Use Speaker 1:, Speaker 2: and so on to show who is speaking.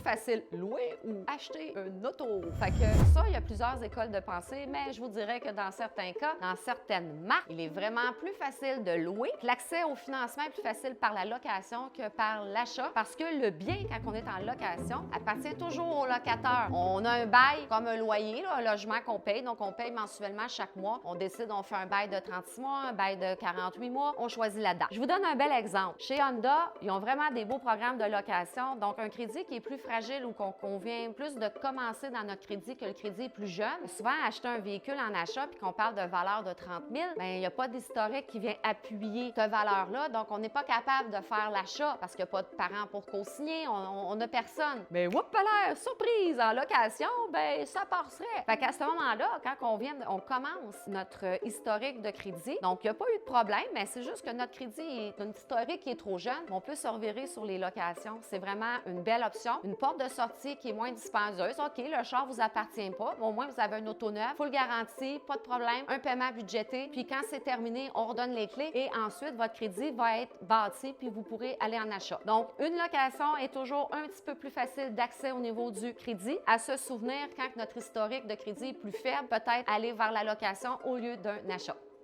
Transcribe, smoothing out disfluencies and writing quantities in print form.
Speaker 1: facile louer ou acheter une auto. Fait que ça, il y a plusieurs écoles de pensée, mais je vous dirais que dans certains cas, dans certaines marques, il est vraiment plus facile de louer. L'accès au financement est plus facile par la location que par l'achat parce que le bien, quand on est en location, appartient toujours au locataire. On a un bail comme un loyer, là, un logement qu'on paye, donc on paye mensuellement chaque mois. On décide, on fait un bail de 36 mois, un bail de 48 mois, on choisit la date. Je vous donne un bel exemple. Chez Honda, ils ont vraiment des beaux programmes de location, donc un crédit qui est plus fragile ou qu'on vient plus de commencer dans notre crédit que le crédit est plus jeune. Souvent, acheter un véhicule en achat puis qu'on parle de valeur de 30 000, bien, il n'y a pas d'historique qui vient appuyer cette valeur-là, donc on n'est pas capable de faire l'achat parce qu'il n'y a pas de parents pour co-signer, on n'a personne. Mais whoop-là, surprise, en location, ben ça passerait. Fait qu'à ce moment-là, quand on commence notre historique de crédit, donc il n'y a pas eu de problème, mais c'est juste que notre crédit est une historique qui est trop jeune, on peut se revirer sur les locations. C'est vraiment une belle option, une porte de sortie qui est moins dispendieuse. OK, le char vous appartient pas, mais au moins vous avez un auto neuf, full garantie, pas de problème, un paiement budgété, puis quand c'est terminé, on redonne les clés et ensuite votre crédit va être bâti puis vous pourrez aller en achat. Donc, une location est toujours un petit peu plus facile d'accès au niveau du crédit. À se souvenir, quand notre historique de crédit est plus faible, peut-être aller vers la location au lieu d'un achat.